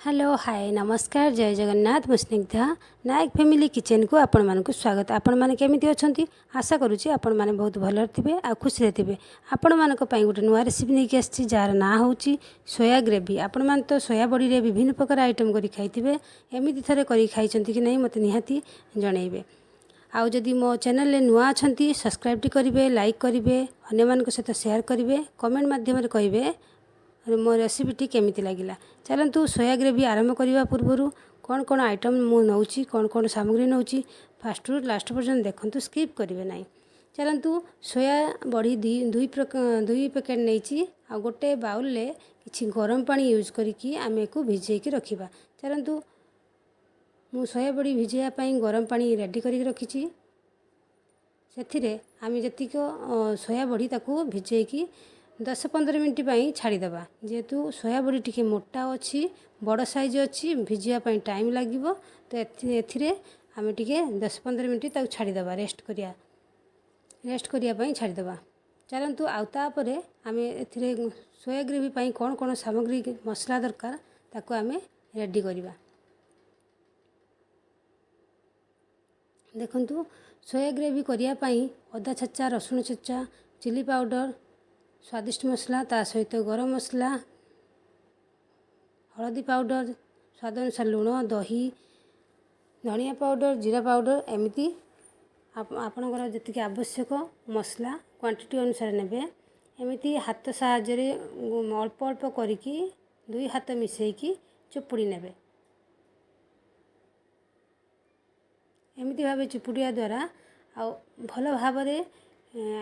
Hello hi नमस्कार जय जगन्नाथ मु स्निग्धा नायक फैमिली किचन को आपण मानक स्वागत। आपण माने केमिति अछंती आशा करूची आपण माने बहुत भल थिबे आ खुशी थिबे। आपण मानक पई गोटे नुआ रेसिपी नेकी आछि जार ना होची सोया ग्रेवी। आपण मान तो सोया बड़ी रे विभिन्न प्रकार आइटम करी खाइथिबे, एमिति थरे करी खाइचंती कि नहीं मते निहाती जणैबे। आउ जदि मो चैनल ले नुआ अछंती सब्सक्राइब टी करिवे, लाइक करिवे, अन्य मानक सहित शेयर करिवे, कमेंट माध्यम रे कहिवे मो रेसिपीटी केमिति लागिला। चलतु सोया ग्रेवी आरंभ करने पूर्व कौन कौन आइटम मु नौची कौन कौन सामग्री नौची फास्ट रु लास्ट पर्यंत देखंतु, स्किप करिवे नहीं। चलतु सोया बड़ी दुई पैकेट नहीं आ गोटे बाउल ले किछि गरम पानी यूज करिकी आमे को भिजेकी रखिबा। चलतु मु सोया बड़ी भिजेया पई गरम पानी रेडी करिक रखिछि। सेथिरे आमे जतिक सोया बड़ी ताकू भिजेकी 10-15 मिनट पाई छाड़ीदबा। जेहेतु सोया बड़ी टिके मोटा अच्छी बड़ साइज अच्छी भिजिया पाई टाइम लागिबो, तो एथिरे आमे टिके 10-15 मिनट ताकू छाड़ीदबा रेस्ट करिया पाई छाड़ीदबा। चलतु आउ तापरे आमे एथिरे सोया ग्रेवी पाई कौन कौन सामग्री मसला दरकार ताकू आमे रेडी करिबा। देखंतु सोया ग्रेवी करिया पाई अदा छेचा, रसुण छेचा, चिली पाउडर, स्वादिष्ट मसला ता सहित गरम मसला, हलदी पाउडर, स्वाद अनुसार लुण, दही, धनिया पाउडर, जीरा पाउडर, एमिति आपणकर जतिक आवश्यक मसला क्वांटिटी अनुसार नेबे। एमिति हाथ साहाय्य अल्प अल्प करिकी दुई हाथ मिसेकी चुपुड़ी नेबे। एमिति भावे चुपुड़िया द्वारा आ भल भावरे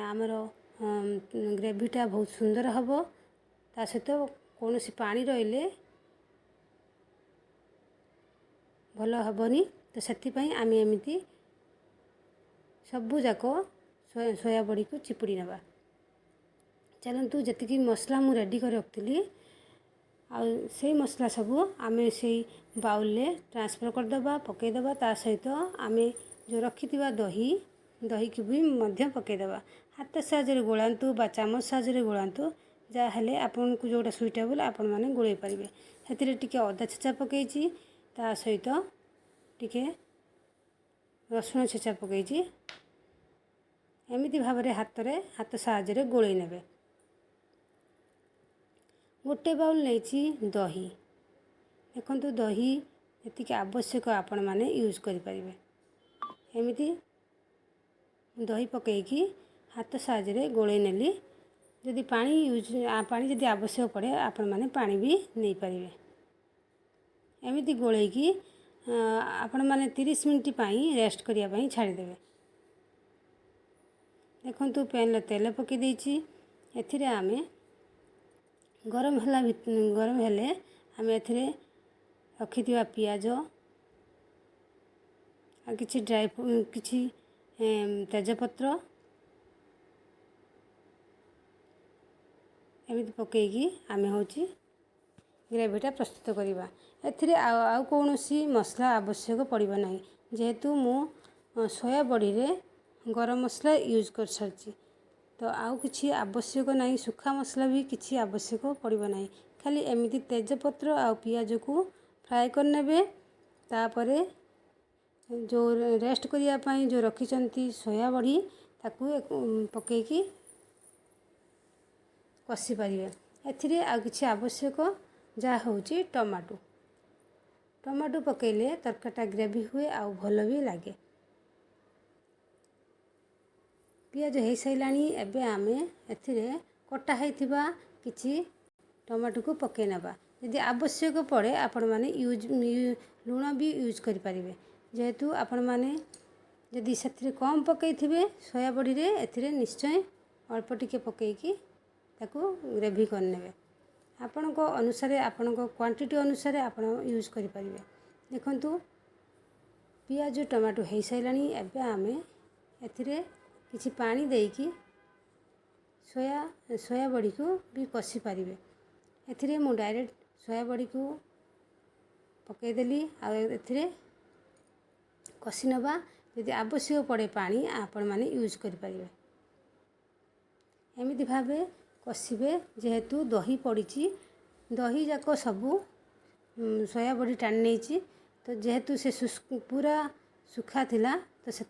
आमर ग्रेवीटा बहुत सुंदर हबो। ता सहित कौन सी पानी रहिले भल हबनी, तो सेथिपाई आमे एमिति सबु जाको सोया बड़ी को चिपुड़ी नबा। चलतु जतिकी मसला मु रेडी कर रखिली आ से मसला सबू आमे से बाउल ले ट्रांसफर करदबा, पकईदबा। ता सहित आमे जो रखिथिबा दही की भी मध्य पकईदबा। हाथ साहाय्य गोलांतु बा चामच साहाय्य गोलांतु, जहाँ हेले आपन को जोटा सुइटेबल आपण माने गोळई पारिबे। हेतिरे टिके अदा छेचा पकईची, ता सहित टिके रसुण छेचा पकईची। एमिति भावरे हाथ साहाय्य गोळई नेबे। गोटे बाउल नैची दही। देखंतु दही एतिके आवश्यक आपण माने यूज करि परिबे। एमिति दही पकईकी हाथ साहाय्य गोळई नेली। जदि पानी जदि आवश्यक पड़े आपण माने पानी भी नहीं पारिबे। एमिति गोळईकी आपण माने 30 मिनट पाई रेस्ट करिया पाई छाड़ी देबे। देखंतु पैन ले तेल पकई देइची। एथिरे आमे गरम हेले आमे एथिरे रखिथिबा पियाज आ किछि तेजपत्र एमिति पकईकी आमे होची ग्रेवीटा प्रस्तुत करिबा। एथिरे आउ कौनसी मसला आवश्यक पड़िबा नहीं, जेहेतु मु सोया बड़ी रे गरम मसला यूज कर सारची। तो आउ किछि आवश्यक नहीं, सुखा मसला भी किछि आवश्यक पड़िबा नहीं। खाली एमिति तेजपत्र आ पियाज को फ्राए करनेबे। तापरे जो रेस्ट करिया पाई जो रखिचंती सोया बड़ी ताकू पकईकी कसी पारिबे। एथिरे आ किछि आवश्यक जा होची टमाटो पकईले तरकाटा ग्रेवी हुए आ भल भी लागे। पियाज हो साइलानी। एबे आमे एथिरे कटा हैथिबा किछि टमाटो को पकई नबा। यदि आवश्यक पड़े आपण माने लुण भी यूज करि परिबे। जेहेतु आपण माने यदि सेथिरे कम पकई थिबे सोया बड़ी रे एथिरे निश्चय अल्प टिके पकईकी ताकू ग्रेवी करनेबे। आपण को अनुसार आपण को क्वांटिटी अनुसार आपण यूज करि परिबे। देखंतु पियाज टमाटो हो साइलानी। एबे आमे एथिरे किछि पानी देइकी सोया बड़ी को भी कसी पारिबे। एथिरे मु डायरेक्ट सोया बड़ी को पकई देली आ एथिरे कसी नबा। यदि आवश्यक पड़े पानी आपण माने यूज करि परिबे। एमिति भावे कसिबे। जेहेतु दही पड़ीची दही जाक सबू सोया बड़ी टाणी नहीं तो जेहेतु से पूरा सुखा थिला तो से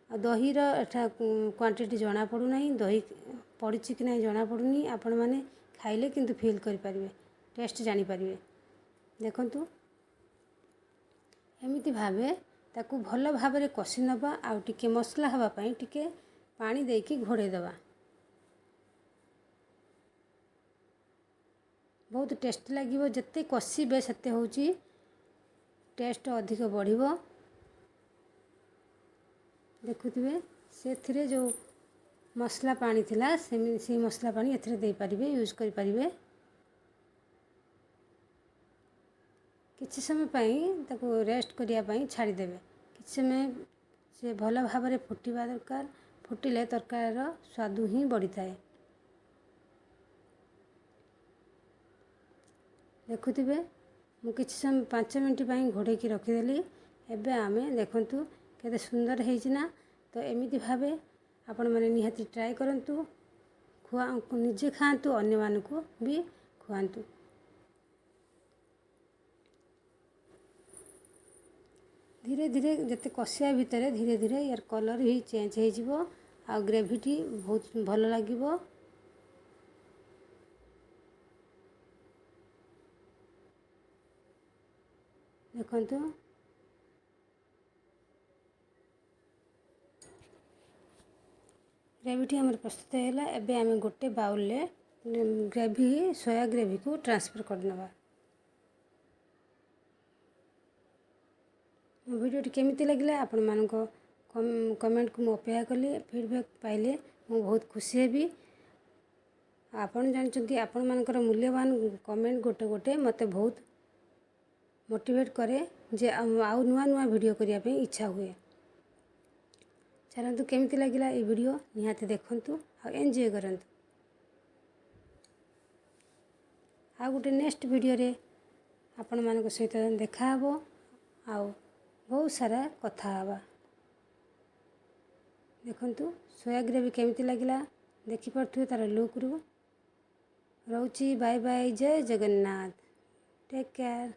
दहीर एठा क्वांटिटी जना पड़ूना दही पड़ी कि ना जना पड़ूनी आपण मैंने खाइले किंतु फील करें टेस्ट जानीपर देखु एमती भावे ताकू भल भाव में कषि नवा आउ टिके मसला हाँपाई टिके पानी देकी घोड़े दवा बहुत टेस्ट लगे जिते कषिबे सेते होची टेस्ट अधिक बढ़िबो देखुथिबे से जो मसला पानी थिला से मसला पानी एथिरे दे पारिबे यूज करि पारिबे किछि समय पाई ताको रेस्ट करिया पाई छाड़ी देबे किछि समय से भल भाव में फुटिबा दरकार फुटिले तरकार स्वाद ही बढ़ी थाए देखुथिबे मु किछि समय 5 मिनट पाई घोड़े की रखिदेली एबे आमे देखंतु केते सुंदर हेछि ना तो एमिति भावे आपण माने निहाती ट्राई करंतु खुआ निजे खातु अन्य मानकु भी खुआंतु धीरे धीरे जते कषिया भितर धीरे धीरे यार कलर भी चेंज हो जिवो आ ग्रेवीटी बहुत भल लागिवो देखंतु ग्रेवीटी हमर प्रस्तुत हैला एबे आमे गोटे बाउल ले ग्रेवी सोया ग्रेवी को ट्रांसफर करनवा वीडियोटी केमिति लगिला आपण मानको कमेंट को अपेक्षा कली फीडबैक पाइले मु बहुत खुशी हेबी आपण जानचंती आपण मानकर मूल्यवान कमेंट गोटे गोटे मते बहुत मोटिवेट करे जे आउ नुआ नुआ वीडियो करिया पे इच्छा हुए चलतु केमिति लगिला ये वीडियो निहाती देखंतु आ एंजॉय करंतु आ गोटे नेक्स्ट वीडियो रे आपण मानक सहित देखा हबो आ बहुत सारा कथा हवा देखंतु सोया ग्रेवी केमिति लगिला देखि परथु तार लुक रु रहउची बाय बाय जय जगन्नाथ टेक केयर।